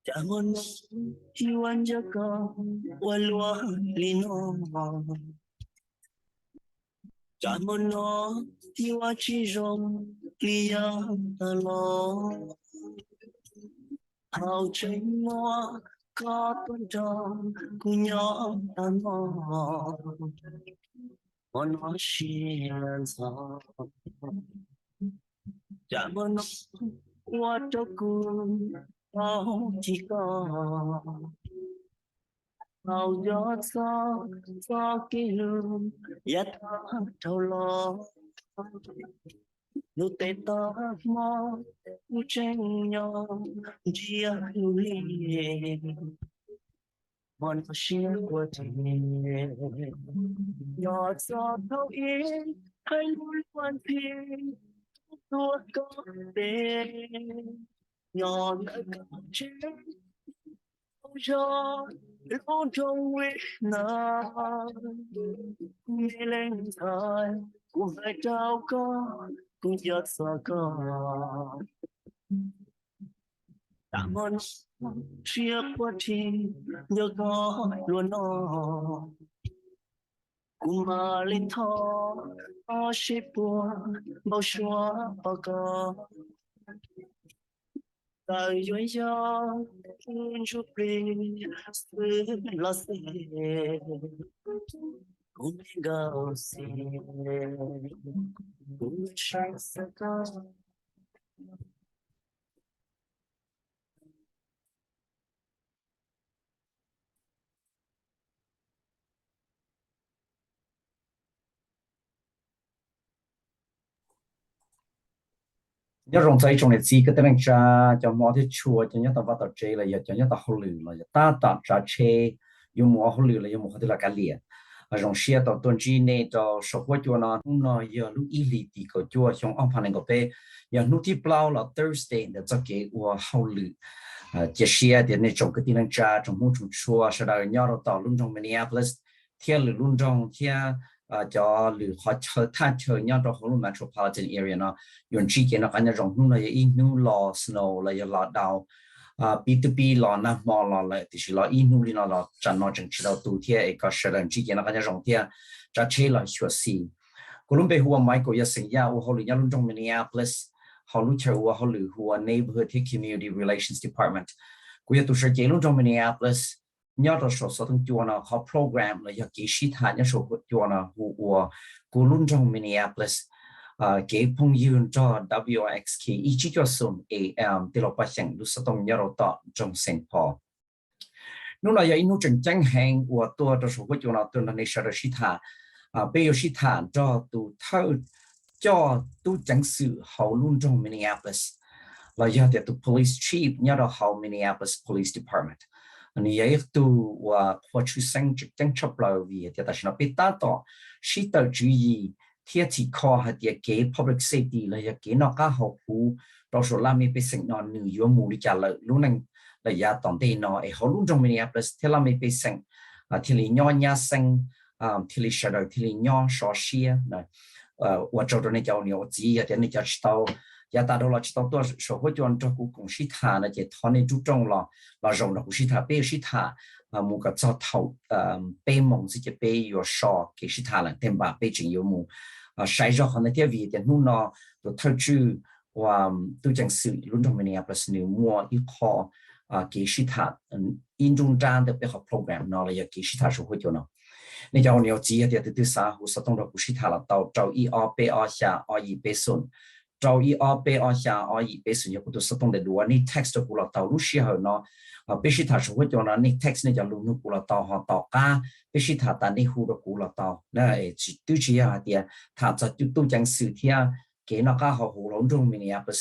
Jamon iwan jaga walwa lino. Jamon iwa chijom liya talo. Thawj mo ka tuan kunya tano. Ono shian sa. Jamon wataku jika Thawj sa kilum yata thawlo. Nu tê ta mo nu chen nhau chia lùi mòn có xin của tình nhỏ giọt thâu yên hay luôn quan thiên tua có đê nhỏ nơi cảm chết cho luôn trong quyết na nghe lên thời của hai trao có cũng giọt xa có cảm ơn chia qua thì nhớ có luôn nó cũng mà lên thọ ở ship bùa bao xóa bao có tại dối gió chụp đi sự lo sẽ cũng gạo xì cũng sáng sẽ có nhớ rong say trong này gì cái tên cha cho mỏ thì chua cho nhớ tao vào tao chơi là cho nhớ tao hậu lử là ta tao cha chơi dùng mỏ hậu lử là dùng mỏ thì là cái liền à rong xe tao tuần chi này tao sắp qua chua nó giờ lúc ý lý thì có chua trong ông phản ứng có bé giờ lúc thì plau là Thursday để cho cái của hậu lử chia sẻ thì này trong cái tên cha trong môn chua sau đó nhớ tao luôn trong Minneapolis theo luôn trong theo cho lử họ chơi tham chơi nhau trong khu metropolitan area nó yon chi cái nó cái nhà rong nu là in nu law snow là law đào B2B law na mò law là thì chỉ law in nu đi nó law chẳng nó chẳng chỉ law tu thiệt cái sự lần chi cái nó cái nhà rong thiệt cho chơi là xóa xì Columbia hùa mai có sinh ya u họ lử nhau luôn trong Minneapolis họ lử chơi u họ lử hùa neighborhood community relations department của ya tu sử chơi luôn trong Minneapolis nhớ đó số thông chùa nào họ program là kỹ sĩ thà nhớ số chùa nào của luôn trong Minneapolis cái phong yun cho WIXK ý chí cho sum AM thì là phát hiện lúc sau nhớ đó trong Saint Paul lúc này inu chân chân hàng của tôi đó số chùa nào tôi là nên sợ sĩ thà bây giờ sĩ thà cho tu thâu cho tu chẳng sự họ luôn trong Minneapolis là do tu police chief nhớ đó họ Minneapolis Police Department anh ấy tu và qua chú sinh chẳng chấp lời vì thì ta sẽ biết ta đó sĩ tờ chú ý thiết chỉ có hạt cái public safety là cái nó có học phụ đó số làm mấy sinh nó nhiều yếu mù đi trả lời lúc này là giá tổng tiền nó họ luôn trong Minneapolis thế làm mấy sinh thì lý nhỏ nhà sinh thì lý sợ đời thì lý nhỏ sọ xia này và cho đó này cháu nhiều gì thì này cháu tao giá ta đâu là tao tôi số hội chọn cho cụ cùng sĩ thà là chỉ thọ này chú trọng là rộng là cụ sĩ thà bé sĩ thà một cái cho thầu bé mong gì cái bé yếu sọ cái sĩ thà là thêm bà bé chính yếu mù sai cho họ này theo vì tiền nu nó rồi thâu chữ và tôi chẳng xử luôn trong Minneapolis nếu mua ít họ cái sĩ thà in trung trang được bé học program nó là cái sĩ thà số hội chọn nó nên cháu nhiều gì thì từ xa hồ sơ tông đó cụ sĩ thà là tàu trâu i o bé o xa o i bé xuân trâu i o bé o xa o i bé xuân có tôi sơ tông để đùa ní text của là tàu lúc xưa nó bé sĩ thà số hội chọn nó ní text này cho luôn lúc của là tàu họ tàu cá bé sĩ thà ta ní khu đó của là tàu này tôi chỉ thì thà cho tôi chẳng xử thì cái nó có họ hồ lông trong mình à bớt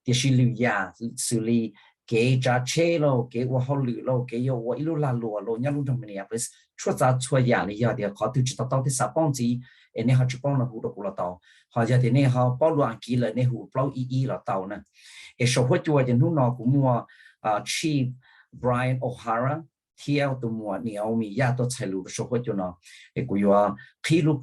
thì xử lý xử lý cái trả chế lo cái của họ lựa lo cái yêu của ilu là lùa lo nhá luôn trong mình à bớt出杂出呀你呀的họ từ chỉ tao thì sao bằng gì nên họ chỉ bằng là hồ đó của là tàu họ giờ thì nên họ bao loạn kỹ là nên hồ bao ý là tàu nè cái số hóa chùa thì lúc nào cũng mua Chief Brian O'Hara theo tụi mua nhiều mi ya tôi chạy lùi số hóa chùa nó cái của yo khi lúc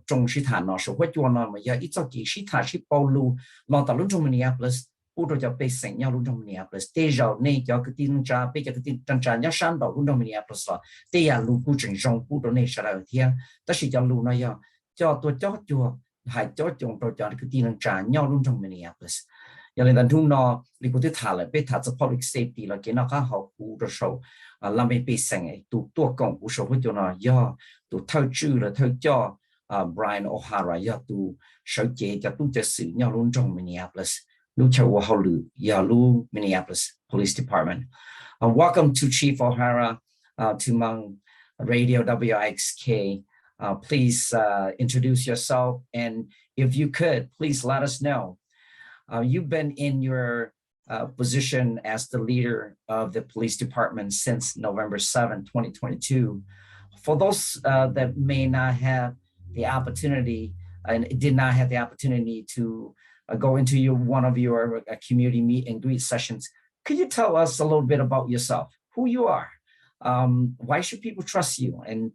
trong sĩ thản nó số hóa chùa nó mà ya ít cho kỹ sĩ thản sĩ bao lù lo tao lúc trong Minneapolis ผู้ตัวจะไปเสียงยาลุ่นตรงนี้plus เตยาวเนี่ยจะคือตีนจ้าไปจะคือตีนจันจ้าเนี่ยชั้นดอกลุ่นตรงนี้plus ละเตยาลุ่นผู้จึงจงผู้ตัวเนี่ยฉลาดเทียแต่สิจะลุ่นนะยาจะตัวเจ้าจัวหายเจ้าจงตัวจะคือตีนจ้าเนี่ยลุ่นตรงนี้plus อย่างในทุ่งนอลิกุติถาเลยไปถาจะ public safety แล้วเกี่ยนข้าเขาผู้ตัวโชว์เราไม่ไปเสียงตัวกองผู้โชว์ผู้ตัวน่ะย่อตัวเท่าชื่อเลยเท่าจ้าBrian O'Hara 要读手机要读这事要录中 Minneapolis 录车我好录要录 Minneapolis Police Department welcome to Chief O'Hara to Hmong Radio WIXK please introduce yourself and if you could please let us know you've been in your position as the leader of the police department since November 7, 2022 for those that may not have the opportunity and did not have the opportunity to go into one of your community meet and greet sessions. Could you tell us a little bit about yourself, who you are, why should people trust you, and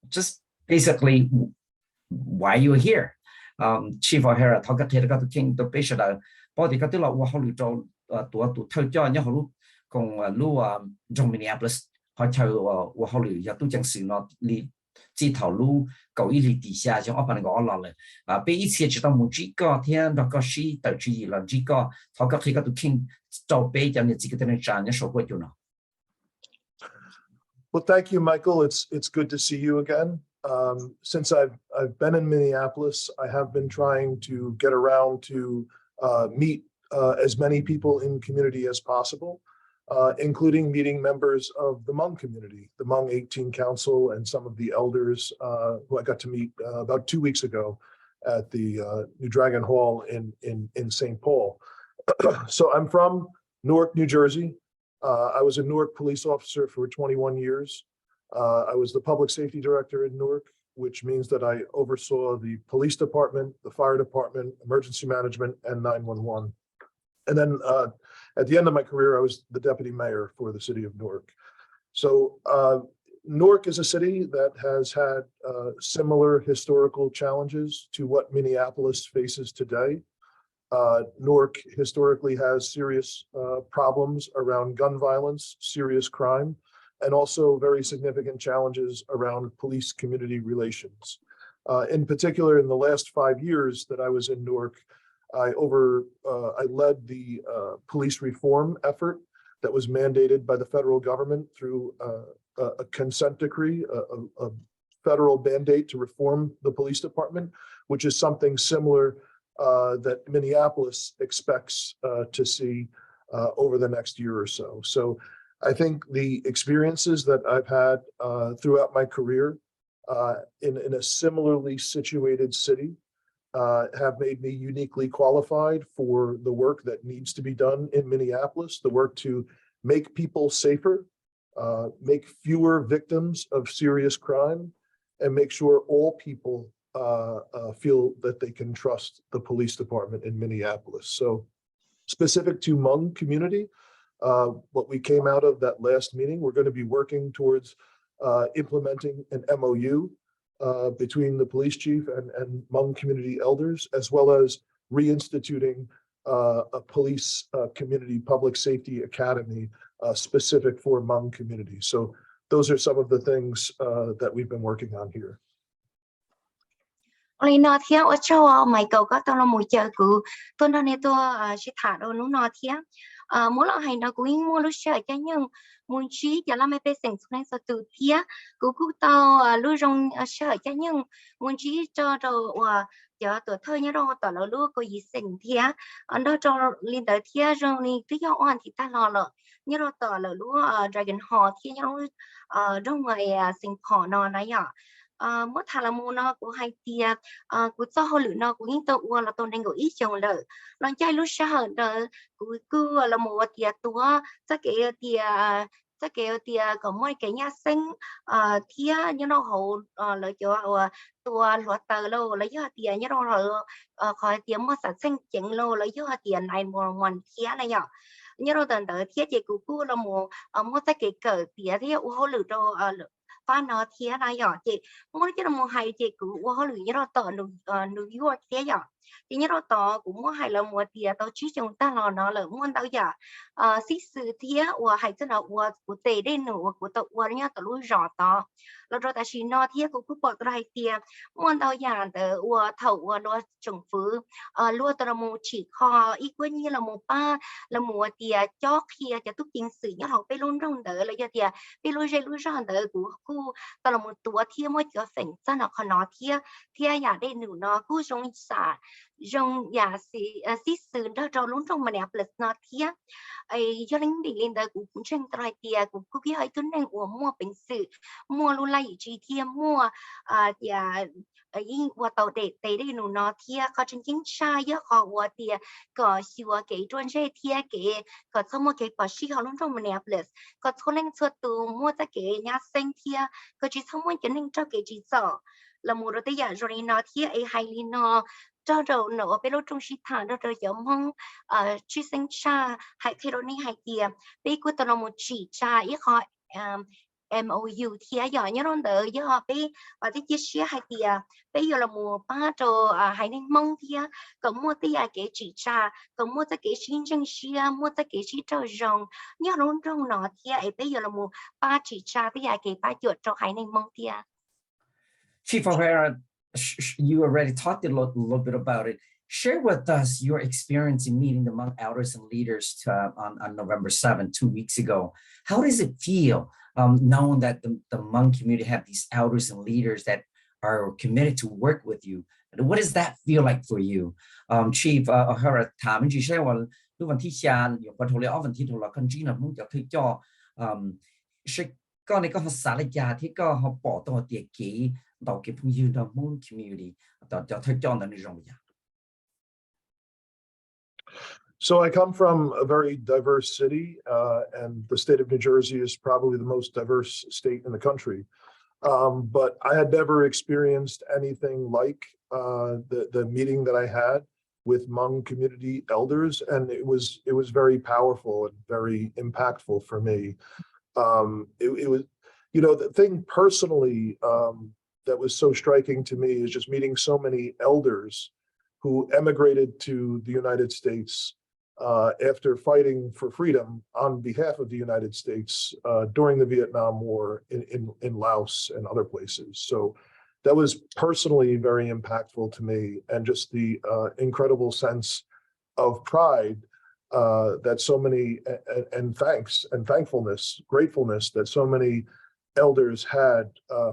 just basically why you're here? Chief O'Hara, talk to the king to pay the body got the law how to tell John Yahu Kong Lu Minneapolis, how you to just not lead. 这条路搞一里底下就把那个阿拉了被一切知道某几个天那个是导致一了几个他个这个都听照背讲的这个的人站的手会就呢 Well, thank you, Michael. It's good to see you again. Since I've been in Minneapolis, I have been trying to get around to meet as many people in community as possible. Including meeting members of the Hmong community, the Hmong 18 Council, and some of the elders who I got to meet about 2 weeks ago at the New Dragon Hall in St. Paul. So I'm from Newark, New Jersey. I was a Newark police officer for 21 years. I was the public safety director in Newark, which means that I oversaw the police department, the fire department, emergency management, and 911. And then at the end of my career, I was the deputy mayor for the city of Newark. So Newark is a city that has had similar historical challenges to what Minneapolis faces today. Newark historically has serious problems around gun violence, serious crime, and also very significant challenges around police-community relations. In particular, in the last 5 years that I was in Newark, I led the police reform effort that was mandated by the federal government through a consent decree, a federal mandate to reform the police department, which is something similar that Minneapolis expects to see over the next year or so. So I think the experiences that I've had throughout my career in a similarly situated city have made me uniquely qualified for the work that needs to be done in Minneapolis, the work to make people safer, make fewer victims of serious crime, and make sure all people feel that they can trust the police department in Minneapolis. So specific to Hmong community, what we came out of that last meeting, we're going to be working towards implementing an MOU between the police chief and Hmong community elders, as well as reinstituting a police community public safety academy specific for Hmong communities. So those are some of the things that we've been working on here. Nó theo ở châu Michael có tao là một giờ cứ tôi nói này tôi sẽ thả đâu nó theo mỗi lần hành nó cũng mua lúc sợ cho nhưng muốn trí giờ làm mấy bé sinh xuống sau từ theo cũng tao lúc trong sợ cho nhưng muốn trí cho đồ giờ tuổi thơ nhớ đâu tao là lúc có gì sinh theo anh đó cho liên tới theo rồi liên tới nhau anh thì ta lo lợ nhớ đâu tao là lúc Dragon Hall theo nhau trong ngoài sinh khó nó này ạ mất thà là mua nó của hai tia của cho họ lựa nó của những tàu là tôi đang gọi ít chồng lợi lần chạy lúc sau đó của cứ là một tia tua chắc cái tia có mấy cái nhà sinh tia như nó hậu lợi cho tua luật tờ lô lấy cho tia như nó rồi khỏi tia mất sản sinh chỉnh lô lấy cho tia này một tia này nhở như nó tận tới tia chỉ của là một chắc cái cỡ tia thì họ lựa cho nó thế này nhỏ chị muốn chứ là một hai chị cứ qua lưỡi nó tận New York thế nhỏ thì nhớ đâu tỏ cũng mua hay là mua tiền tao chỉ chúng ta là nó là muốn tao giả xí sự thía và hay cho nó của tề đây nữa của tao nhá tao lui rõ tao là rồi ta chỉ nó thía của bỏ tao hay tiền muốn tao giả tao thầu đó trồng phứ luôn tao là mua chỉ kho ít quá như là mua ba là mua tiền cho kia cho túc tiền sử nhá họcไปluôn trong đó là giờ tiềnไปlui rõ đó của khu tao là mộtตัวthía mới cho phèn cho nó khó nó thía giả đây nữa nó khu trong xã trong giả sĩ sử đó cho luôn trong Minneapolis nó thía ai cho nên đi lên đó cũng tranh tài tiền cũng có cái hơi tuấn anh của mua bình sự mua luôn lại chỉ thía mua giả ấyว่าtàu để tới đây nó thía có chân chính sai á cóว่าtiền có xíu cái专业thía cái có xong một cái bác sĩ họ luôn trong Minneapolis có cho nên cho tụ mua ta cái nhà sinh thía có chỉ xong một cái nên cho cái chỉ sợ là một đôi tay giả rồi nó thía ấy hay nó cho rồi nó bên lúc trong sĩ thản đó rồi giống mong truy sinh cha hay thay đổi này hay tiền bây cuối tuần là một chỉ cha ít họ MOU thía giờ nhớron đợi giờ họ bây và cái chia sẻ hay tiền bây giờ là mùa ba rồi hay nên mong thía có mua tay cái chỉ cha có mua tay cái xin chân xia mua tay cái chỉ cho rồng nhớron trong nó thía ấy bây giờ là mùa ba chỉ cha bây giờ cái ba chuột cho hay nên mong thía. Chief O'Hara, you already talked a little bit about it. Share with us your experience in meeting the Hmong elders and leaders on November 7th, 2 weeks ago. How does it feel knowing that the Hmong community have these elders and leaders that are committed to work with you? What does that feel like for you? Chief O'Hara, ถามจริงๆใช่ว่าทุกวันที่ชาญอยู่บนทะเลวันที่เราคันจีนมุ่งจะถึงจ่อใช่ก็ในก็ภาษาละยาที่ก็เขาปอตัวเตียกี้ต่อเก็บพงยืนต่อมุ่ง community ต่อจะถึงจ่อในโรงเรียน So I come from a very diverse city, and the state of New Jersey is probably the most diverse state in the country. But I had never experienced anything like the meeting that I had with Hmong community elders, and it was very powerful and very impactful for me. It was, you know, the thing personally that was so striking to me is just meeting so many elders who emigrated to the United States after fighting for freedom on behalf of the United States during the Vietnam War in Laos and other places. So that was personally very impactful to me, and just the incredible sense of pride that so many, and thanks and thankfulness, gratefulness that so many elders had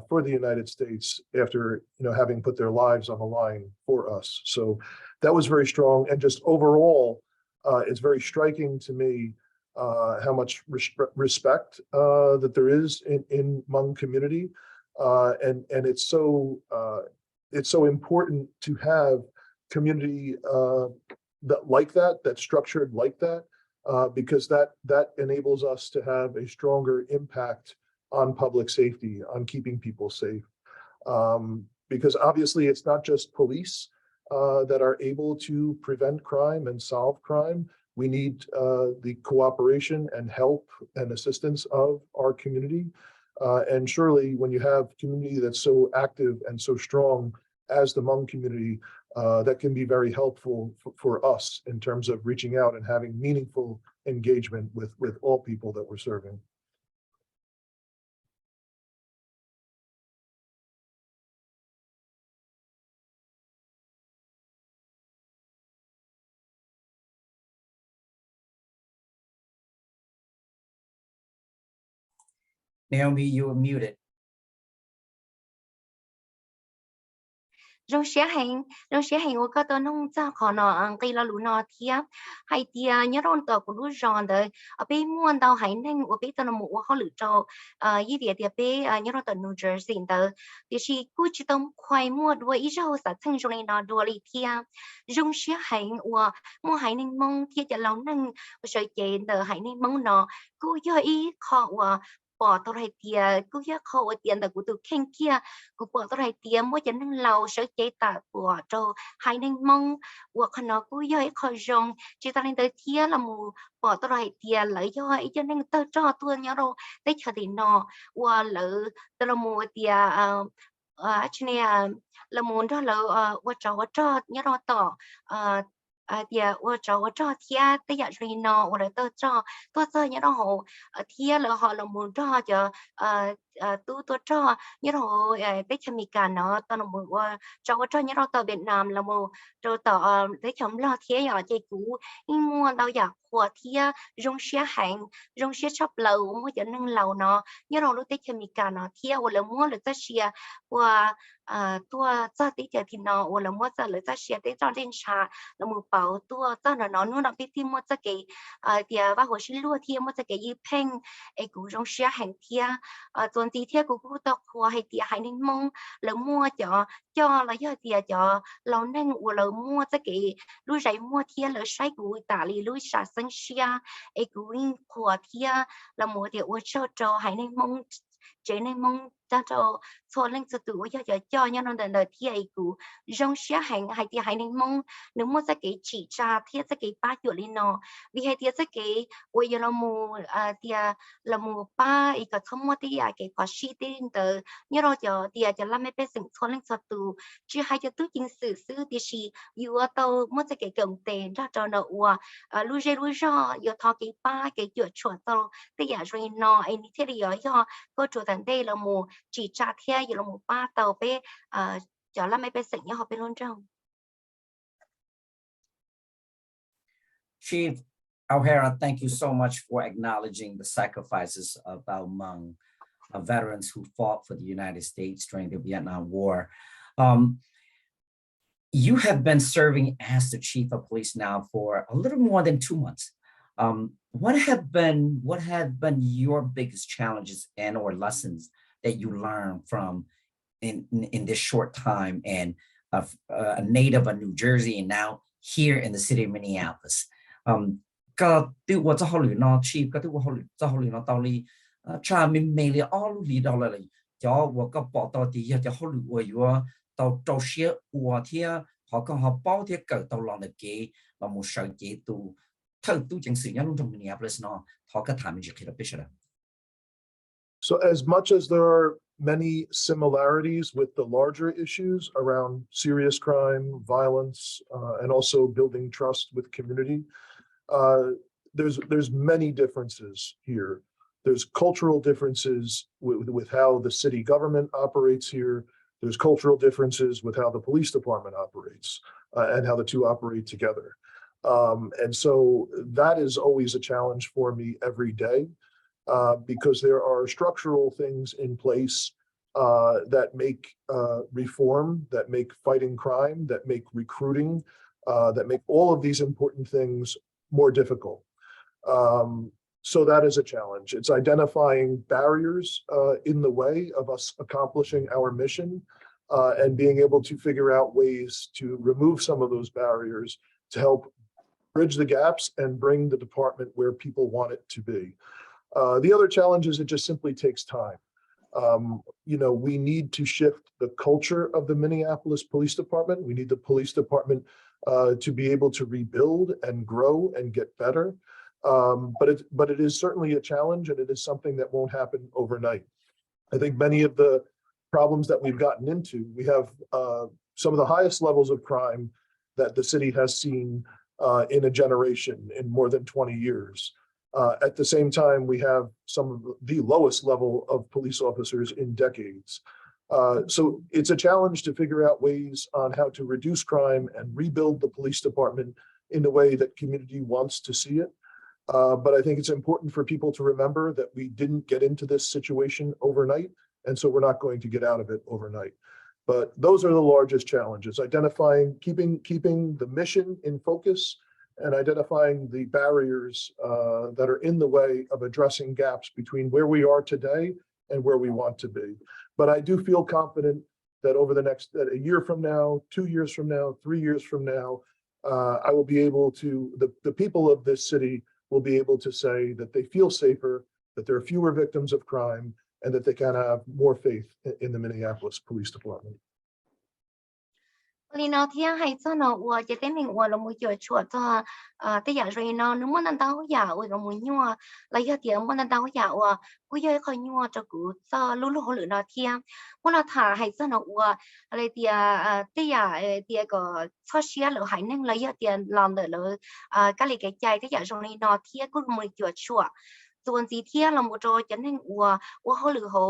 for the United States after, you know, having put their lives on the line for us. So that was very strong, and just overall, it's very striking to me how much respect that there is in Hmong community, and it's so important to have community that's structured like that, because that enables us to have a stronger impact on public safety, on keeping people safe. Because obviously it's not just police that are able to prevent crime and solve crime. We need the cooperation and help and assistance of our community. And surely when you have community that's so active and so strong as the Hmong community, that can be very helpful for us in terms of reaching out and having meaningful engagement with all people that we're serving. Naomi, you are muted. Rong xé hành của tôi nông ra khó nó cây là lũ nó thiếp hay tia nhớ rong tàu của lũ giòn đời ở bên muôn tàu hành nên ở bên tàu là một họ lựa trâu như vậy thì bên nhớ rong tàu New Jersey đời thì chỉ cứ chỉ tông khoai mua đuôi ít rau sát thân trong này nó đuôi lì thiếp rong xé hành của mua hành nên mong thiếp cho lâu nên rồi chạy đời hành nên mong nó cứ cho ý khó của bỏ tàu hay tia cứ cho khó tiền đời của tụi khen kia của bỏ tàu hay tia mỗi chân nên lâu sẽ chạy tạ của trâu hay nên mong của nó cứ cho ý khó rong chỉ ta nên tới tia là một bỏ tàu hay tia lấy cho ý cho nên tao cho tôi nhớ đâu tới chờ thì nó và lỡ tao là một tia actually là muốn đó là tôi cho nhớ đó tỏ thì tôi cho thia tới giờ rồi nó hoặc là tôi cho nhớ đó họ thia là họ là muốn cho tôi cho nhớ đó tới chăm cả nó tôi là muốn cho nhớ đó tờ Việt Nam là một rồi tờ tới chấm lo thia giờ chơi cũ nhưng mua đâu giờ của thia rong xe hàng rong xe shop lầu mua cho nâng lầu nó nhớ đó lúc tới chăm cả nó thia hoặc là mua là tới xe và tôi cho tới giờ thì nó hoặc là mua cho là tới xe tới cho đến xa là một bảo tôi cho nó luôn là biết thêm một cái thì và hồi sinh luôn thêm một cái gì pen ấy cũng trong xe hàng thia tuần tí thia cũng có tao khoa hay thì hay nên mong là mua cho là do thì cho lâu nên hoặc là mua cái lui giấy mua thia là sai của tả lý lui xả sinh xe ấy cũng khoa thia là một điều cho hay nên mong chế nên mong cho lên sự tự cho nhau nó đời thì ấy cũng trong xe hàng hay thì hay nên mong nếu mua cái chỉ ra thì cái ba chỗ lên nó vì hay thì cái ôi giờ là mua thì là mua ba ý cái thông mua thì cái quá chi tiền từ như rồi cho làm mấy bên sinh lên sự tự chứ hay cho tự chính sự thì chỉ yêu tàu mua cái cầm tiền ra cho nó lui ra yêu thọ cái ba cái chỗ chuột tàu thì giờ rồi nó ấy thì thì giờ có chỗ tận đây là mua chỉ trả theo giờ là một ba tàu về cho làm mấy bên sinh nhau họ bên luôn trong. Chief O'Hara, thank you so much for acknowledging the sacrifices of our Hmong veterans who fought for the United States during the Vietnam War. You have been serving as the chief of police now for a little more than 2 months. What have been your biggest challenges and or lessons that you learned from in this short time, and a native of New Jersey and now here in the city of Minneapolis? Cái tiêu của cho họ luyện nó chief cái tiêu của họ cho họ luyện nó tao li cha mình mấy li all li đó là cho và cái bảo tao thì cho họ luyện và tao trâu xía và thì họ còn họ bảo thì cỡ tao làm được cái là một sự chế tu thâu tu chính sự nhân trong Minneapolis nó họ cái tham gia cái đó. So as much as there are many similarities with the larger issues around serious crime, violence, and also building trust with community, there's many differences here. There's cultural differences with how the city government operates here. There's cultural differences with how the police department operates and how the two operate together. And so that is always a challenge for me every day. Because there are structural things in place that make reform, that make fighting crime, that make recruiting, that make all of these important things more difficult. So that is a challenge. It's identifying barriers in the way of us accomplishing our mission and being able to figure out ways to remove some of those barriers to help bridge the gaps and bring the department where people want it to be. The other challenge is it just simply takes time. We need to shift the culture of the Minneapolis Police Department. We need the police department to be able to rebuild and grow and get better. But it is certainly a challenge, and it is something that won't happen overnight. I think many of the problems that we've gotten into, we have some of the highest levels of crime that the city has seen in a generation, in more than 20 years. At the same time, we have some of the lowest level of police officers in decades. So it's a challenge to figure out ways on how to reduce crime and rebuild the police department in a way that community wants to see it. But I think it's important for people to remember that we didn't get into this situation overnight, and so we're not going to get out of it overnight. But those are the largest challenges: identifying, keeping the mission in focus, and identifying the barriers that are in the way of addressing gaps between where we are today and where we want to be. But I do feel confident that over the next, a year from now, 2 years from now, 3 years from now, I will be able to, the people of this city will be able to say that they feel safer, that there are fewer victims of crime, and that they can have more faith in the Minneapolis Police Department. Li nó thia hay cho nó ua chỉ tên mình ua là một chỗ chuột cho tới giờ rồi nó nếu muốn ăn tao giả ua là một nhua lấy giờ tiền muốn ăn tao giả ua cú giờ khơi nhua cho cú cho lú lú lử nó thia muốn nó thả hay cho nó ua lấy tiền tới giờ tiền có cho xía lử hay nên lấy giờ tiền làm được lử cái lấy cái chạy tới giờ rồi nó thia cú một chỗ chuộtส่วนสีเที่ยเราโมโจจะนั่งอัวเขาหรือเขา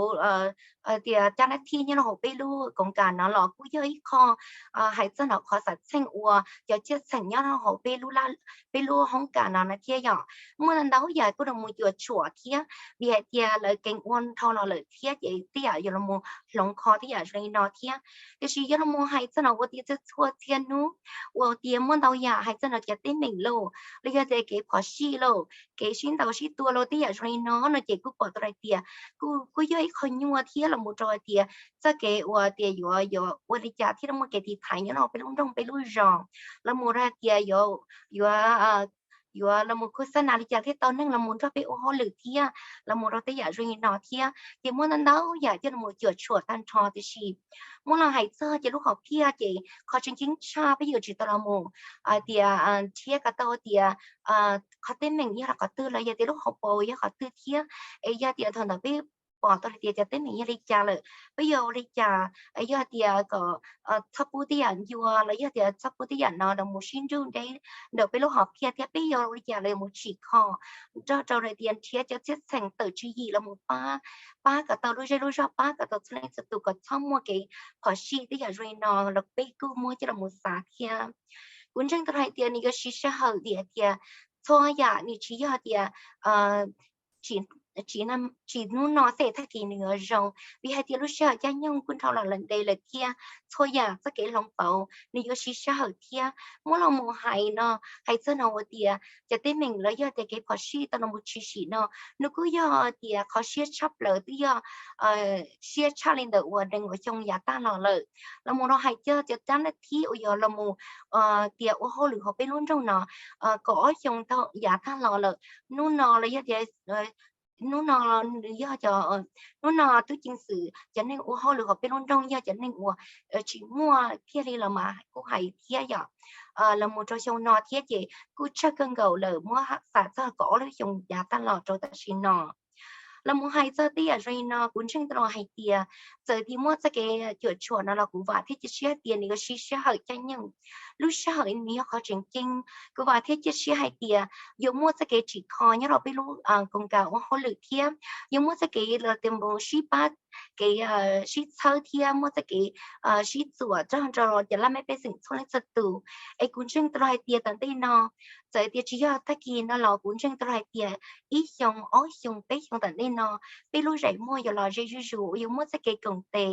เดียเจ้าหน้าที่เนี่ยเราไปรู้กองการเนาะหรอกูเยอะคอหายใจเนาะขอสัตว์เส้นอัวจะเชื่อสัญญาเราไปรู้ละไปรู้ห้องการเนาะนะเที่ยหยอเมื่อนั้นเราใหญ่ก็เราโมจวดชัวเที่ยเบียเที่ยเลยเก่งอ้วนเท่าเราเลยเที่ยใหญ่เที่ยอยู่เราโมหลงคอที่ใหญ่เลยเนาะเที่ยแต่ชีเราโมหายใจเนาะว่าเที่ยจะชัวเที่ยนู้ว่าเที่ยเมื่อเราใหญ่หายใจเนาะจะเต้นหนึ่งโลแล้วก็จะเก็บขอชีโลเก็บชิ้นเราชิ้นตัวเราที่ใหญ่เลยnó chỉ cứ bỏ tay tiền cứ chơi khơi nhua thiệt là một trò tiền cho cái tiền vừa đi trả thì nó một cái thì thay nhá nó phải lung tung phải lui ròng là một ra tiền vừa là một cái nào đi trả thì tao nên là một trò phải ô lử thiệt là một trò tiền rồi nó thiệt thì muốn ăn đâu giờ cho nó một chửa chuột tan trò thì gì muốn là hãy chơi chỉ lúc học thiệt chỉ khó chính cha bây giờ chỉ tao là một tiền thiệt cả tao tiềnเขาเต้นหนึ่งยี่ห้อเขาตื้อเลยยาตีลูกเขาโปยเขาตื้อเที่ยไอ้ยาตีทนแต่ไปปอดตัวเดียจะเต้นหนึ่งยี่ริจาเลยไปโยริจาไอ้ยาตีก็ทับปูตีอันยัวแล้วยาตีทับปูตีอันนอนดมูชินจูนได้เดี๋ยวไปลูกหอบเที่ยเที่ยไปโยริจาเลยมูฉีกคอเจ้าเลยเตียนเที่ยจะเที่ยแสงเต๋อชี้ยี่แล้วมูป้ากับตัวรู้ใจรู้ชอบป้ากับตัวเล่นสตูกับช่องมัวเก๋ขอชีที่อยากเรียนนอนแล้วไปกู้มัวจะละมูสาเที่ยคุณจังตัวไทยเตียนี่ก็ชิชะเหอเดียเที่ยthôi dạ như chỉ giờ thì chỉ nó sẽ thay kỳ nữa rồi vì hai tiếng lúc sau cha nhung quân thâu là lần đây là kia thôi dạ tất cả lòng bầu nếu có chỉ sao kia mỗi lần một hay nó hay cho nó thì cho tới mình lấy giờ thì cái khó xí tao nó một chỉ nó cứ giờ thì khó xí chấp lời tới giờ xí chấp lên được đừng ở trong nhà ta là một nó hay cho ta nó thi ở giờ là một thì ở hồ lửa họ bên luôn trong nó có trong tao nhà ta nó là giờ thì nó do cho nó tôi chính sự cho nên u họ lựa bên trong do cho nên u chỉ mua kia đi là mà cũng hay kia giờ là một trong nó thiết gì cứ chắc cân gầu lỡ mua phạt cho có lấy dùng giá ta lọ cho ta xin nó là một hai giờ tia rồi nó cũng chẳng tao hay tia giờ thì mua cái chuột nó là cũng vào thiết chế tiền này cái chế hơi cho nhưng lúc sau hơi này họ chỉnh chỉnh cứ vào thiết chế hay tia dùng mua cái chỉ kho nhớ rồi biết lúc công cáo họ lựa thiêm dùng mua cái là tiền bộ ship bát cái ship sau thiêm mua cái ship rửa cho để làm mấy cáiสิ่ง thôi lên từ ấy cũng chẳng tao hay tia tận đây nó giờ thì chỉ là tất kỳ nó là cũng chẳng tao hay tia ít dùng ói dùng bé dùng tận đây nó biết lúc rảnh mua giờ là dây dụ dùng mua cái công tệ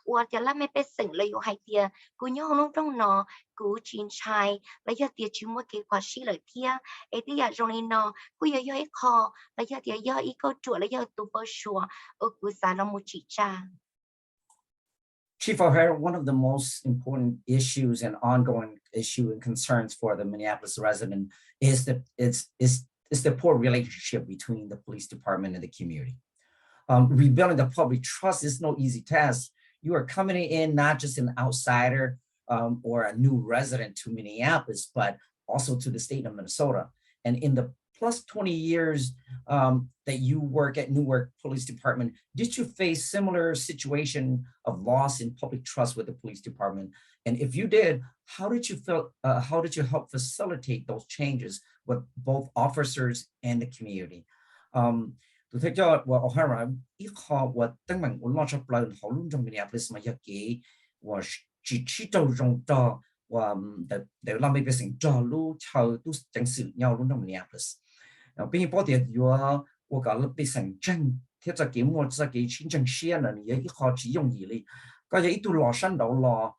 hoặc là làm mấy cáiสิ่งเลยอยู่hay tia cũng nhớ lúc trong nó cũng chín chai lấy giờ tia chỉ mua cái quả xí lợi tia ấy thì giờ rồi nó cũng giờ ít kho lấy giờ tia giờ ít câu chuột lấy giờ tụ bơ sủa ở cũng xả nó một chỉ cha. Chief O'Hara, one of the most important issues and ongoing issue and concerns for the Minneapolis resident is that it's the poor relationship between the police department and the community. Rebuilding the public trust is no easy task. You are coming in not just an outsider or a new resident to Minneapolis, but also to the state of Minnesota. And in the plus 20 years that you work at Newark Police Department, did you face similar situation of loss in public trust with the police department? And if you did, how did you help facilitate those changes with both officers and the community? Tôi thấy cho O'Hara ít khó và tăng mạnh của lo cho plan họ luôn trong Minneapolis mà cái và chỉ trâu trong trò và để làm mấy cáiสิ่ง trò luôn chờ tu chẳng sự nhau luôn trong Minneapolis. Bây giờ thì tôi cả lớp bị sản tranh thiết cho cái mua cho cái chiến tranh xe là những cái khó chỉ dùng gì đi có những tôi lo săn đầu lo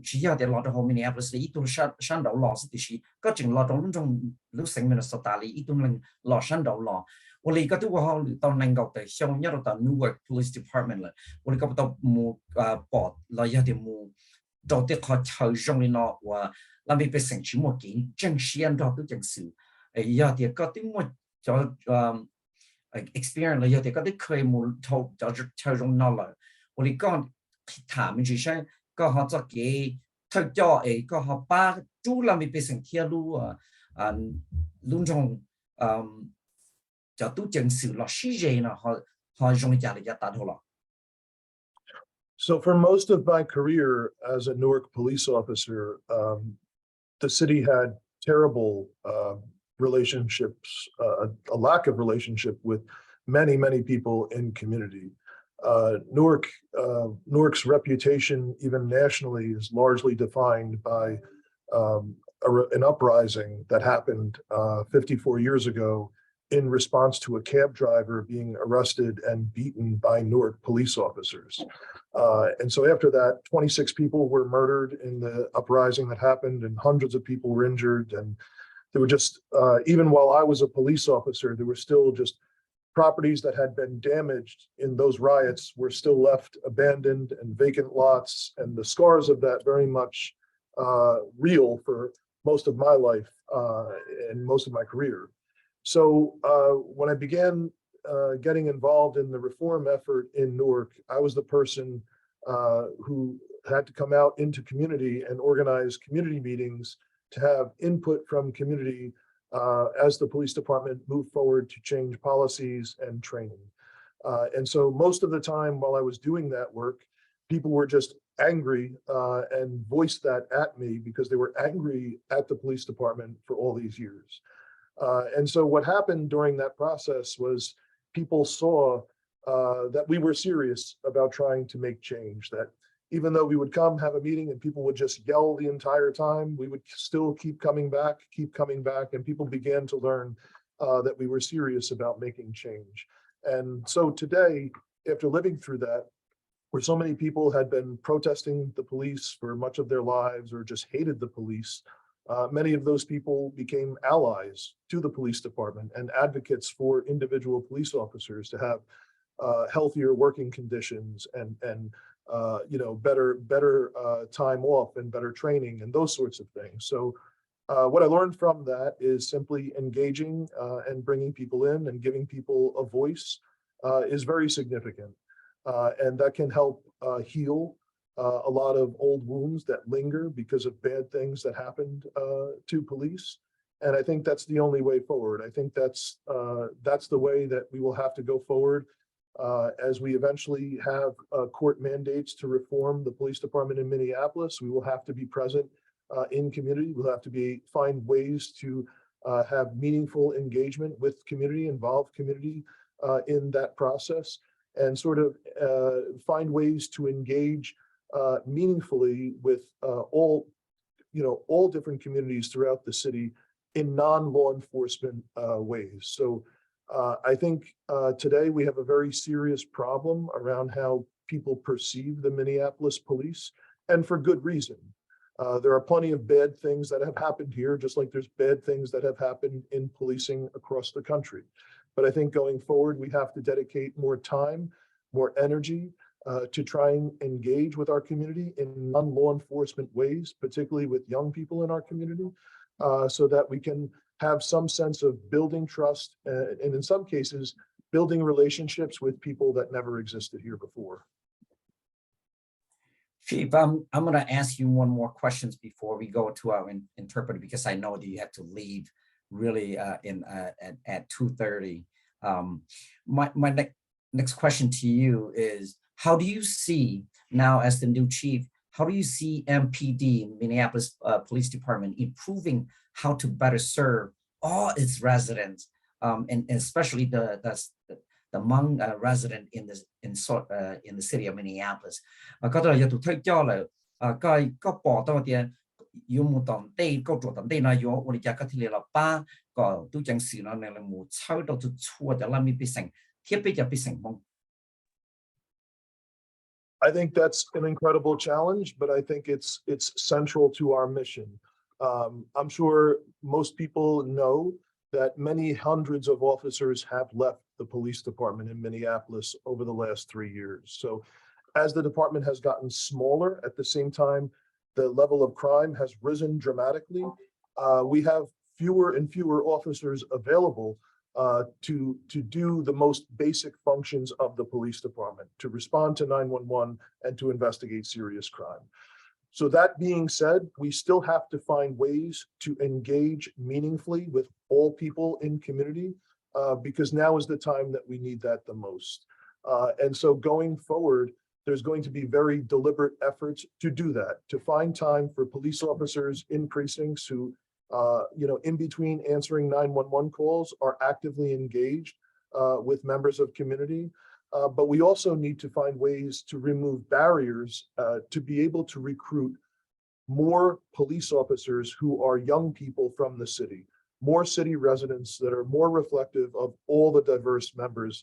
chỉ là để lo cho họ Minneapolis thì tôi săn đầu lo thì có chừng lo trong lúc sinh Minnesota thì tôi lo săn đầu lo 我哋而家都會到能夠地向一路到 Newark Police Department 啦，我哋咁到冇博來有啲冇做啲可抽中嘅咯，話那邊被城市冇見正線咗都正少，有啲嗰啲冇做experience 啦，有啲嗰啲佢冇抽就抽中咗啦，我哋講談住先，講下咗幾。thật cho ấy có họ ba chú là mình bị sinh kia luôn trong cho tu chân sự là sĩ gì nó họ dùng trả lời trả ta thôi. So for most of my career as a Newark police officer, the city had terrible relationships, a lack of relationship with many people in community. Newark's reputation, even nationally, is largely defined by an uprising that happened 54 years ago in response to a cab driver being arrested and beaten by Newark police officers. And so after that, 26 people were murdered in the uprising that happened, and hundreds of people were injured. And there were just, even while I was a police officer, there were still just properties that had been damaged in those riots were still left abandoned and vacant lots. And the scars of that very much real for most of my life and most of my career. So when I began getting involved in the reform effort in Newark, I was the person who had to come out into community and organize community meetings to have input from community as the police department moved forward to change policies and training. And so most of the time while I was doing that work, people were just angry and voiced that at me because they were angry at the police department for all these years. And so what happened during that process was people saw that we were serious about trying to make change, that even though we would come have a meeting and people would just yell the entire time, we would still keep coming back, and people began to learn that we were serious about making change. And so today, after living through that, where so many people had been protesting the police for much of their lives or just hated the police, many of those people became allies to the police department and advocates for individual police officers to have healthier working conditions and better time off and better training and those sorts of things. So what I learned from that is simply engaging and bringing people in and giving people a voice is very significant. And that can help heal a lot of old wounds that linger because of bad things that happened to police. And I think that's the only way forward. I think that's the way that we will have to go forward as we eventually have court mandates to reform the police department in Minneapolis. We will have to be present in community. We'll have to find ways to have meaningful engagement with community, involve community in that process, and sort of find ways to engage meaningfully with all different communities throughout the city in non-law enforcement ways. So I think today we have a very serious problem around how people perceive the Minneapolis police, and for good reason. There are plenty of bad things that have happened here, just like there's bad things that have happened in policing across the country. But I think going forward, we have to dedicate more time, more energy to try and engage with our community in non-law enforcement ways, particularly with young people in our community, so that we can have some sense of building trust and in some cases, building relationships with people that never existed here before. Ceev, I'm going to ask you one more questions before we go to our interpreter, because I know that you have to leave really at 2:30. My next question to you is, how do you see now as the new chief, how do you see MPD, Minneapolis Police Department, improving how to better serve all its residents, and especially the Hmong resident in the city of Minneapolis? Có thể là tụi thấy cho là có bỏ tao thì dùng một tầm đây câu chuyện tầm đây là dùng我哋家cái thì là ba có tu chẳng sự nó này là một sau đó tụi chua cho làm bị thành thiết bị cho bị thành Hmong. I think that's an incredible challenge, but I think it's central to our mission. I'm sure most people know that many hundreds of officers have left the police department in Minneapolis over the last 3 years. So as the department has gotten smaller, at the same time, the level of crime has risen dramatically. We have fewer and fewer officers available to do the most basic functions of the police department, to respond to 911 and to investigate serious crime. So that being said, we still have to find ways to engage meaningfully with all people in community because now is the time that we need that the most. And so going forward, there's going to be very deliberate efforts to do that, to find time for police officers in precincts who, in between answering 911 calls are actively engaged with members of community. But we also need to find ways to remove barriers to be able to recruit more police officers who are young people from the city, more city residents that are more reflective of all the diverse members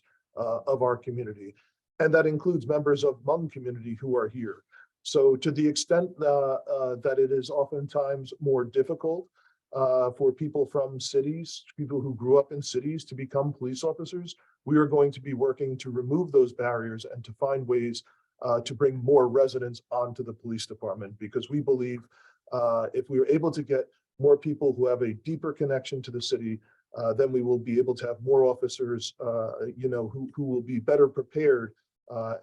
of our community. And that includes members of Hmong community who are here. So to the extent that it is oftentimes more difficult for people from cities, people who grew up in cities to become police officers, we are going to be working to remove those barriers and to find ways to bring more residents onto the police department, because we believe if we are able to get more people who have a deeper connection to the city, then we will be able to have more officers, who will be better prepared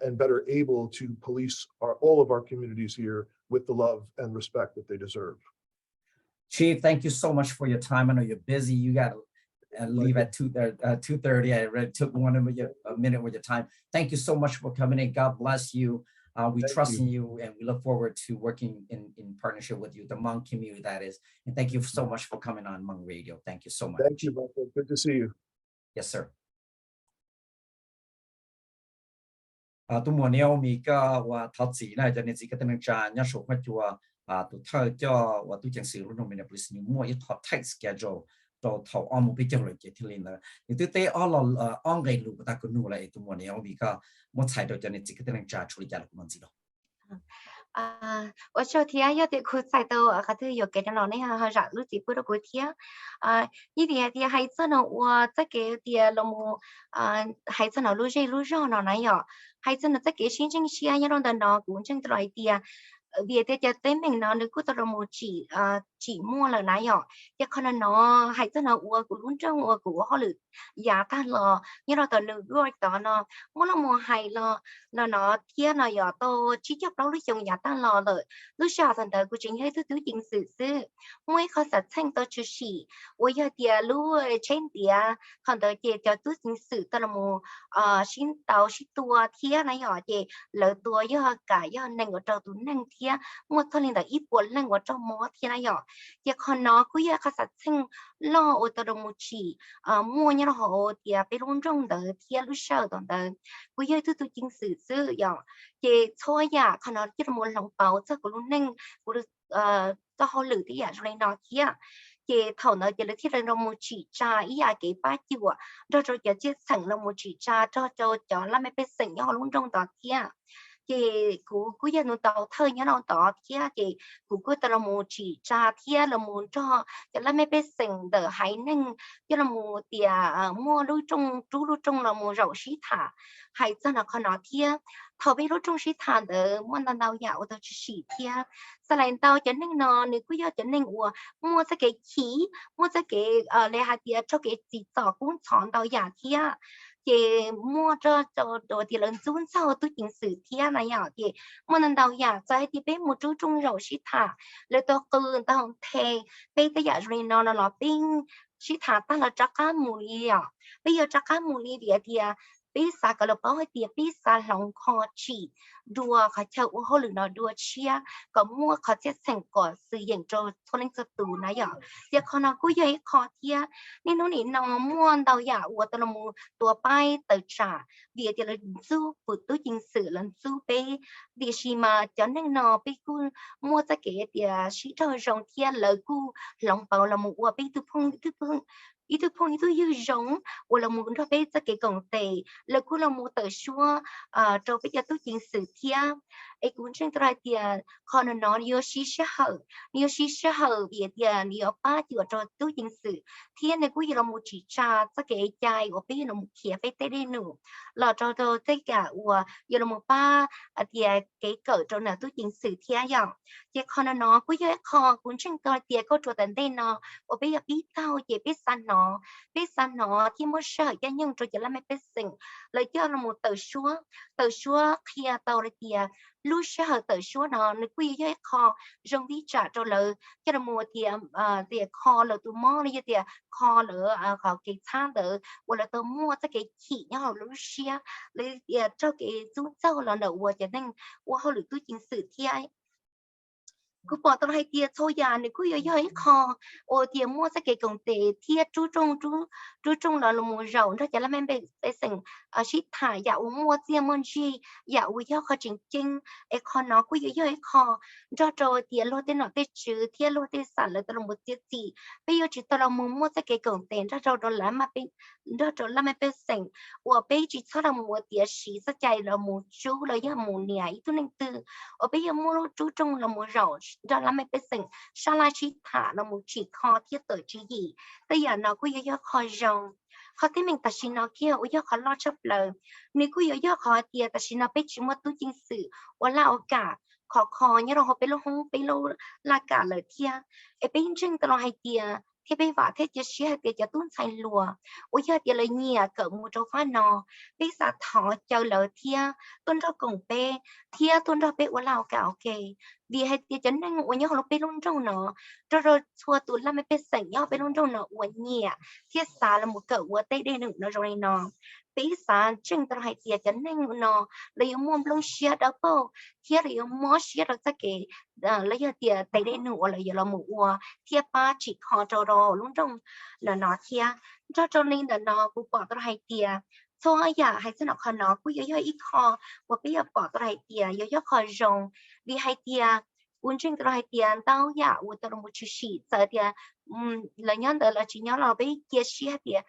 and better able to police all of our communities here with the love and respect that they deserve. Chief, thank you so much for your time. I know you're busy. You got to leave at 2:30. I already took a minute with your time. Thank you so much for coming in. God bless you. We trust in you, and we look forward to working in partnership with you, the Hmong community, that is. And thank you so much for coming on Hmong Radio. Thank you so much. Thank you, Michael. Good to see you. Yes, sir. Tôi muốn nêu mình cái và tháo chỉ này cho nên chỉ cái tên trả nhớ số phát chùa tôi thay cho và tôi chẳng sử dụng Minneapolis nhưng mua ít hot tight schedule cho tháo on một cái chương trình thì lên là nhưng tôi thấy all là on ngày lúc ta cũng nuôi lại tôi muốn nêu mình cái một sai đó cho nên chỉ cái tên trả处理掉了我知道。我说天要得去在到还是有给的老那哈热路子不得过天一点的孩子呢我这个的了么孩子呢路热呢那样孩子呢这个心情是要让的呢古正来的việc để cho tới mình nó được có tao một chỉ mua là nãy giờ cho con nó hay cho nó của luôn trong của họ lử giá ta là như là tao lử gọi tao nó muốn là mua hay là nó kia là giờ tao chỉ chấp đó lúc chồng giá ta là rồi lúc sau thằng tao của chính hay thứ chính sự mỗi khó sát thanh tao chú sĩ bây giờ thì lúc trên địa thằng tao chỉ cho thứ chính sự tao là mua xin tao xin tua kia nãy giờ thì lỡ tua giờ cả giờ nên ở trong tụi nên một thằng linh đã ít buồn lên của trong mỏ thì này nhỏ, giờ con nó cứ giờ các sinh lo ở tàu một chỉ mua như là họ thìไปรุ่นtrong đó thì lúc sau đó cứ giờ thứ chính sự nhỏ, giờ thôi giờ con nó chỉ là một lòng bảo cho của lúc nên của cho họ lử thì giờ rồi nó kia giờ thầu nó giờ thì là một chỉ trà ý à cái ba chiều rồi giờ chỉ sẵn là một chỉ trà cho làm mấy cái sẵn cho họ luôn trong đó kia chị cú giờ nó tàu thời nhá nó tàu kia chị cú tao một chỉ trà kia là muốn cho là mấy bé sinh đỡ hay nên cho là một tiền mua lưu trong là một rau xí thả hay cho là con nó kia thầu bé lưu trong xí thả đỡ muốn tao đào dạo tao chỉ xí kia sau này tao cho nên nó nếu cú giờ cho nên mua cái khí mua cái lấy hạt tiền cho cái gì tao cũng chọn tao giả kia chị mua cho đồ thì lần xuống sau tôi chính sự kia này nhỏ chị mua lần đầu giả trái thì bé một chú trung rau xí thả lấy tôi cứ tao thề bé tới giả rồi nó là pin xí thả ta là chắc cá mù li à bây giờ chắc cá mù li thì bây giờ cái là bao nhiêu tiền bây giờ lòng khó chỉ đua khai châu họ lừa nó đua chia có mua khai chết thành quả sử dụng cho thôn linh sự tù này ạ giờ con nó cứ vậy khó chia nên nó mua đầu giả của tao là mua tua bay từ trả việc thì là du phụ tu chính sự là du bé việc gì mà cho nên nó bé cứ mua cái thì chỉ cho rong kia lời cu lòng bảo là một bé tu phong ý tôi như giống hoặc là muốn cho bé cái công tệ là cũng là một tờ xua cho bây giờ tôi chính sự kia ấy cũng trên trái thì còn nó nhiều xí sẽ hở việc thì nhiều ba chữ cho tôi chính sự thiên này cũng là một chỉ trà cái chai của bé là một khía phải tới đây nữa là cho tất cả của giờ là một ba thì cái cỡ cho nào tôi chính sự thiên vậy thì còn nó cũng như kho cũng trên trái thì có cho tận đây nó của bây giờ biết tao chỉ biết san nó thì mới sợ cho nhưng rồi chỉ là mấy biết sinh lấy cho là một tờ xúa khi tao thì lúc sẽ hợp tới số nó nó quy với kho trong đi trả cho lỡ cho nó mua tiền kho lỡ tụ mò này tiền kho lỡ họ cái餐的或者都mua这个起然后lúc sẽ lấy cho cái chú châu là nợ của cho nên của họ lựa tôi chính sự thiên cứ bỏ tao hay tiền thôi ya này cứ yo kho ô tiền mua cái công ty thiên chú trọng là một rau nó chỉ là mình bị sinh ship thải ya mua tiền mua gì ya yo kho chính kho nó cứ yo kho cho tiền lo tiền nó tiền chữ tiền lo tiền sản là tao một tiền gì bây giờ chỉ tao là mua cái công ty cho đó là mà bị cho là mình bị sinh và bây chỉ cho là một tiền sĩ sẽ chạy là một chú là ya một nhà ít nên từ ở bây giờ mua chú trọng là một rau cho là mấy cáiสิ่ง sau này chỉ thả là một chỉ kho thiết tới chỉ gì bây giờ nó cứ yo kho rong khoที่mình ta xin nó kia yo kho lo chấp lời nếu cứ yo kho tiền ta xin nó biết chỉ một tu chính sự và là cả kho nhưเราไปลงไปลงละกาเลยเทียไอ้เป็นจริงตลอดให้เตียที่ไปว่าที่จะเชื่อเตียจะตุ้นใส่ลัวโอ้ยเตียเลยเนี่ยเกิดมูโจฟ้านอไปสาถอเจอเลยเทียต้นเรากงเปเทียต้นเราไปว่าเราเก่าโอเคvì hay tia chấn năng của nhau nó bị luôn trong nó rồi xua tụi làm mấy cái sảnh nhau bị luôn trong nó của nhẹ thiết xả là một cậu của tây đây đừng nó rồi nó bí xả chừng tao hay tia chấn năng nó lấy mồm luôn xia đó po thiết lấy mỏ xia đó cái lấy tia tây đây nữa là giờ là một ua thiết ba chỉ khó rồi luôn trong là nó thiết cho nên là nó cũng bỏ tao hay tia thôi ya hay sẽ nó khó nó cũng yo ít khó và bây giờ bỏ tao hay tia yo khó rong vì hay tia uốn trên tao hay tia tao ya uốn tao một chút xí giờ tia là nhớ tới là chỉ nhớ là bây kia xí tia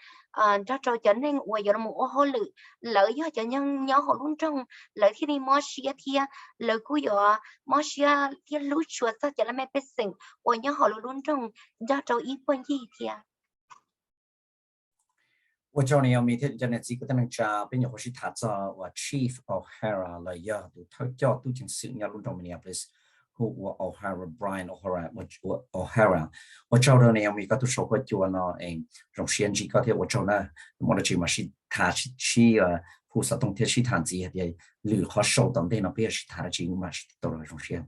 cho nên uốn giờ là một ô lử lỡ yo cho nhân nhớ họ luôn trong lỡ khi đi mua xí tia lỡ cú yo mua xí tia lú chuột sao cho là mấy cái sinh uốn nhớ họ luôn trong cho ít quan gì tia 我叫你要每天在那几个等家，并且或是他做我 Chief O'Hara 了呀，都他叫都经是人家伦敦 Minneapolis，和我 O'Hara Brian O'Hara 我 O'Hara，我找到你要每个都说过就那从先几个天我找那我的起码是他去护士冬天去谈这些的，旅和手等等那边是他的起码是到了从先。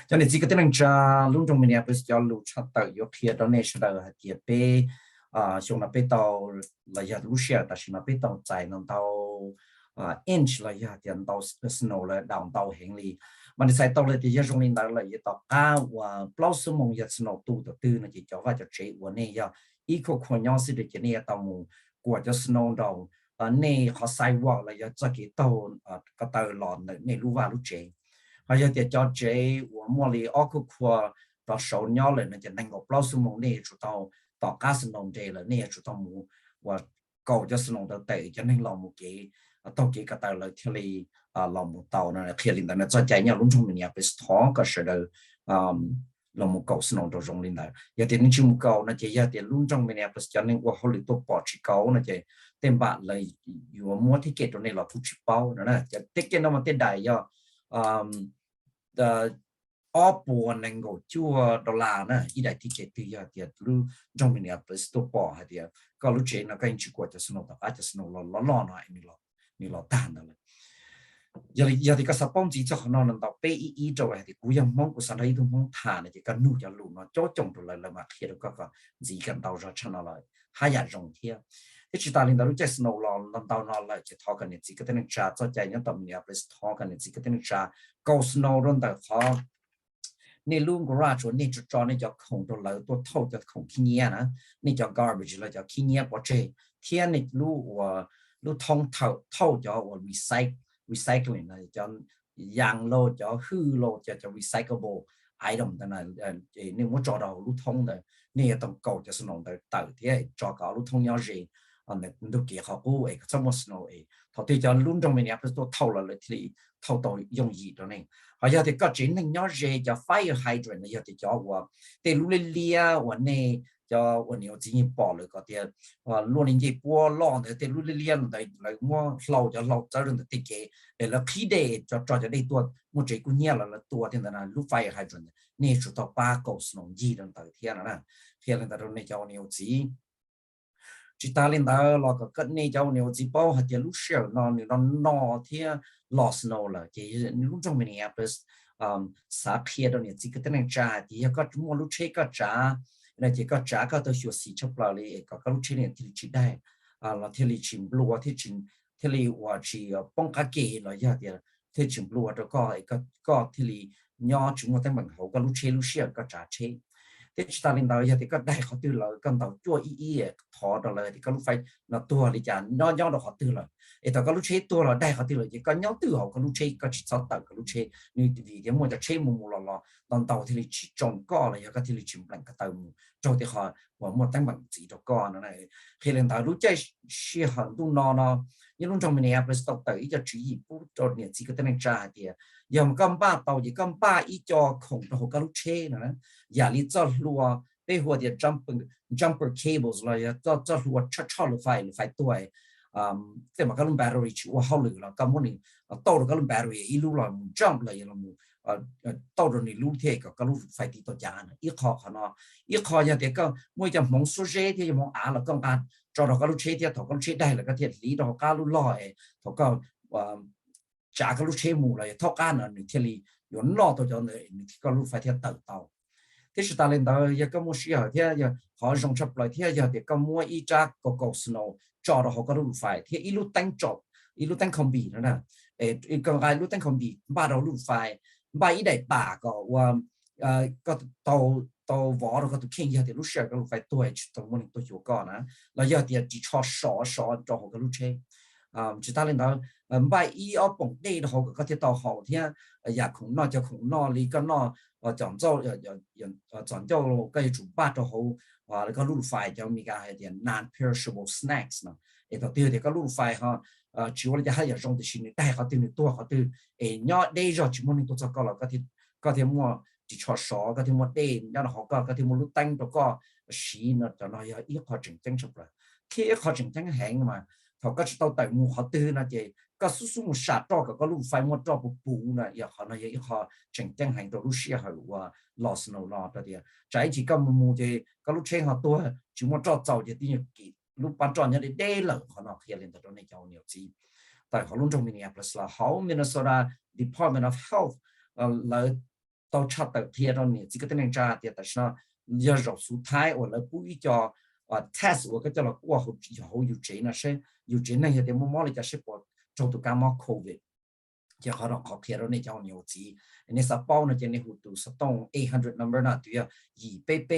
cho nên chỉ có tên là luôn trong mình bây giờ lúc chắc tới yêu kia đó này sẽ là địa be xong là be tàu là giờ lúc xưa ta chỉ là be tàu dài nó tàu inch là giờ tiền tàu snow là đào tàu hành lý mà đi sai tàu là thì giờ trong linh đạo là giờ tàu cao và plus mong giờ snow tu từ từ nó chỉ cho vài cho chế của này giờ ý của con nhau sẽ được cái này tàu mù của cho snow đầu này họ sai qua là giờ cho cái tàu cái tàu lòn này lúc vào lúc chế bây giờ thì cho chế của mua li ở khu qua đó số nhau là nó chỉ năng够 plus mong này chủ tàu tàu cá sinh nông chế là này chủ tàu mù và cầu cho sinh nông đầu tệ cho nên làm một cái tàu cái tàu là theo li làm một tàu này khi linh nó cho chạy nhau luôn trong mình nhà phải tháo cái sự đời làm một cầu sinh nông đầu trong linh đó giờ thì những chim cầu nó chỉ giờ thì luôn trong mình nhà phải cho nên qua hồi tôi bỏ chỉ cầu nó chỉ tên bạn là dù mua thiết kế trong này là thu chip bao đó là thiết kế nó mà tên đại do ở bộ năng够chua đô la nè, ý đại thiết kế thì giờ thì lu trong mình phải stop bỏ hay thì có lúc chế nó cái chỉ qua cho snow tập cho snow lo nó mình lo tan đó giờ thì cái sắp bóng chỉ cho nó làm tàu PEE cho vậy thì cú yang mong của sản đây tôi mong thả này thì cái nụ cho lù nó cho trồng rồi là mà khi được có gì cần tàu ra cho nó lại hai nhà rồng kia thế chỉ ta lên đó lúc chạy snow làm tàu nó lại chỉ thao cái này chỉ cái tên trà cho chạy những tầm nhà phải thao cái này chỉ cái tên trà câu snow luôn tại khó nên luôn có ra chỗ nên cho nên cho không cho lỡ tôi thâu cho không khí nhẹ nữa nên cho garbage là cho khí nhẹ bỏ chơi thiên này lúc thông thâu cho recycling là cho yang lô cho hư lô cho recyclable item đó là nếu muốn cho đầu lúc thông này nên tổng cầu cho snow tới thế cho cả lúc thông nhau gì nên lúc kia họ cũng vậy trong một snow ấy họ thì cho luôn trong mình áp tôi thâu là thì thâu tôi dùng gì đó này họ giờ thì có chuyện này nhau gì cho fire hydrant giờ thì cho qua thì lúc lia và này cho và nhiều gì bỏ rồi có tiền luôn những gì bỏ lon thì lúc lia lại mua lâu cho nên thì cái để là khí đề cho đây tôi một chuyện cũng nhiều là tôi thì là lúc fire hydrant này chúng ta ba cầu snow gì đó tới thiên là thiên là đó này cho nhiều gì chỉ ta lên đó là cái này cháu nếu chỉ bao hạt lúc xưa nó thì lost nó là chỉ lúc trong Minneapolis xã kia đó này chỉ cái tên trả thì có chúng lúc chơi có trả này chỉ có trả có tôi sửa xí chấp lại đi có lúc chơi này thì chỉ đây là thì li chìm lúa thì li hoa chỉ bông cá kê là gì thì chìm lúa đó có thì li nhỏ chúng ta bằng hậu có lúc xưa có trả chơi thế ta lên đó thì có đại họ từ là con tàu chua ý thọ đó là thì có lúc phải là tua đi chả nó đó họ từ là thì tao có lúc chơi tua là đại họ từ là chỉ có nhau từ họ có lúc chơi có chỉ sao tao có lúc chơi như vì cái mua cho chơi mù là đòn tàu thì chỉ trồng co là có thì chìm lạnh cái tàu trong thì họ một tăng bằng chỉ cho co nó này khi lên tàu lúc chơi xia hẳn tu nó nhưng lúc trong mình này phải stop tới cho chỉ gì bút choเนี่ยchỉ có tên trả thì giờ mà cầm ba tàu chỉ cầm ba ít cho không đâu có lúc chơi nữaอย่าลิจอลัวไปหัวเดีย jumper cables เลยจอลัวช็อตไฟตัวแต่มาก็ลุ่มแบตเตอรี่ชัวเขาเลยแล้วก็มันนี่โตแล้วก็ลุ่มแบตเตอรี่อีลูกเรามัน jump เลยเราโตตรงนี้ลูกเทก็ลุ่มไฟตีตัวจานอีคอเขาเนาะอีคออย่างเดียวก็ไม่จะมองซูเช่ที่จะมองแล้วก็การจอเราก็ลุ่มเช่ที่เขาก็ลุ่มเช่ได้แล้วก็เทียนลีเราก็ลุ่มลอยเขาก็จากก็ลุ่มเช่หมู่เลยเท่ากันน่ะหนึ่งเทียนลีย้อนล้อตัวจอนเลยหนึ่งก็ลุ่มไฟเทียนเต่าthế chúng ta lên đó giờ có mua sữa thế giờ họ dùng chấp lại thế giờ thì có mua ít chắc có snow cho đó họ có đủ phải thế ít lúc tăng không bị nữa nè còn ai lúc tăng không bị ba đầu đủ phải ba ít đại bà có tàu vỏ rồi có tụ kinh giờ thì lúc sữa có đủ phải tuổi tàu mua tôi chủ con á là giờ thì chỉ cho sọ cho họ có lúc chơi chúng ta lên đó ba ít ở bồng đây họ có thể tàu họ thế giờ cũng nó cho cũng nó lý cái nó chọn cho cái chủ ba cho họ và cái lúc phải cho mình cái gì non perishable snacks nó để đầu tiên thì cái lúc phải họ chỉ là hai giờ trong thì xin đại họ tiềnตัวhọ từ nhỏ đây rồi chỉ muốn tôi cho có là có thể mua chỉ cho sọ có thể mua đây nó họ có thể mua lúc tăng cho có xí nó cho nó ít họ chỉnh chỉnh chụp rồi khi họ chỉnh chỉnh hẹn mà họ có tàu tại mua họ từ nó chỉ có số một sát cho có lúc phải một cho một bù này giờ họ nói giờ họ chỉnh chỉnh hành động lúc xưa họ lost no lo đó thì trái chỉ có một thì có lúc chơi họ tôi chỉ một cho giàu thì tiền kỳ lúc bán tròn như thế đây là họ nói kia lên đó này giàu nhiều gì tại họ luôn trong Minneapolis là họ Minnesota Department of Health là tàu chặt tại thiệt đó này chỉ có tên tra thì tại sao giờ rộng số thái hoặc là bùi cho test hoặc cái cho là qua họ dự chế này thì mua lại cho ship trong tụ cam COVID giờ họ thiệt đó này giàu nhiều gì nên sao bao nó chỉ nên hụt tụ sao tông 800 number nào tụi gì pp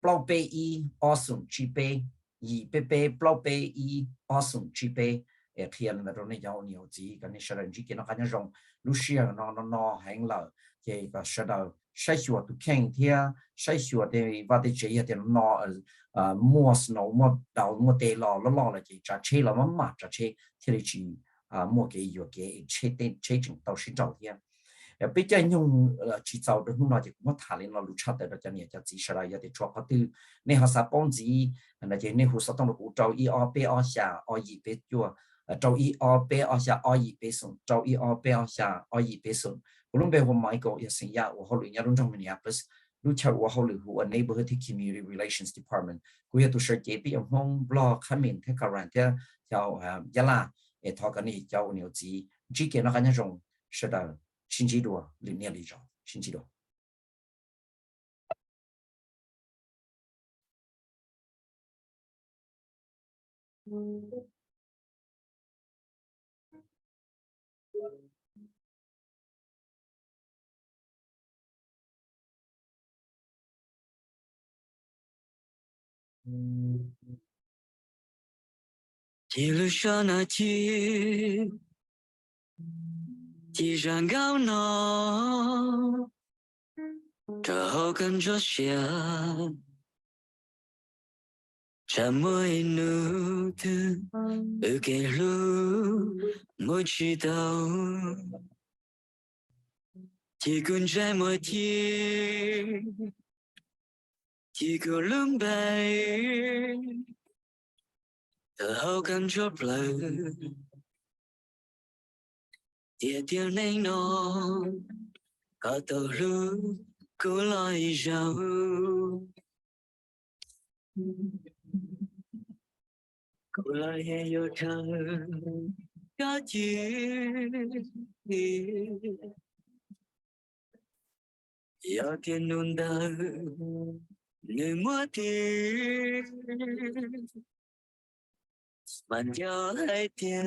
plau pe awesome chipe gì pp plau pe awesome chipe thiệt là đó này giàu nhiều gì cái này sẽ là chỉ cái nó cái nhau rong Lucia nó hành lợi thì có sẽ là sai sửa tụ khen thiệt sai sửa thì và thì chỉ thì nó mua snow mua đào mua tê lò là chỉ trả chế là mà trả chế thì chỉ mua cái yếu cái chế chừng tàu sinh trâu thiệt bây giờ nhung chỉ tàu được nó chỉ cũng thả lên nó lụt chặt được cho nên chỉ sẽ là để cho họ từ nên họ sẽ bón gì là chỉ nên họ sẽต้องđược trâu IOP ở xa ở gì bé chua trâu IOP ở xa ở gì bé sung trâu IOP ở xa ở gì bé sung lúc bây giờ mấy cái sinh ra của họ luyện nhà trong Minneapolis lúc sau của họ luyện của neighborhood community relations department của họ tụi sẽ chế bị ông hông blog comment thế cả rồi thế cho giá là để thọ cái này cho nhiều gì chỉ cái nó cái nhau rong sẽ là xin chỉ đùa liền nghe lý do xin chỉ đùa chỉ lúc sau này chỉ rằng gạo nó trở hậu cần cho xe chả mỗi nụ thư ở cái lúc mỗi chỉ tao chỉ cần trái mỗi thiên chỉ có lưng bay thở hậu cần cho lời địa tiếng này nó có tàu lúc cố lại giàu câu lại yêu thơ cá chi yêu thiên nôn đời người mua tiền bạn cho hay tiền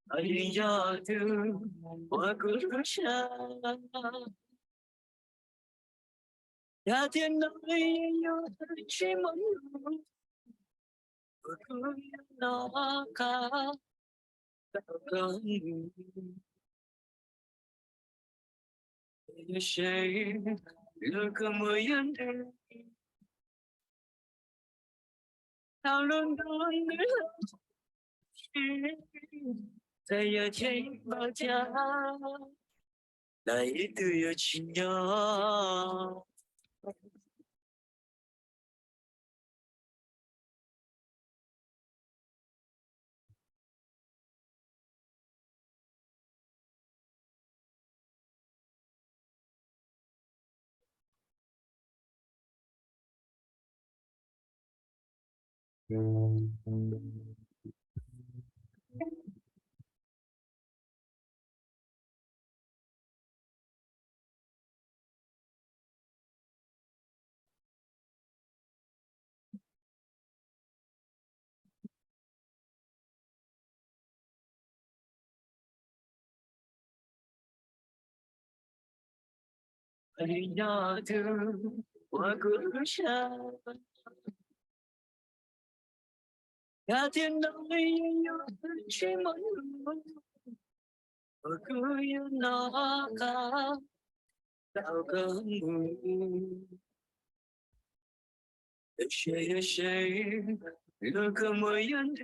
ở những gió thương qua cửa xa ya thiên nói yêu chỉ muốn cứ nó cả cơn như say lừa cơ mưa yên sao luôn đón nữa tay giờ trên bao cha lại từ giờ chỉ nhỏ anh nhỏ thương qua cửa xa ya thiên nói yêu chỉ muốn cứ yêu nó cả tạo cơn mưa say lừa cơ mưa yên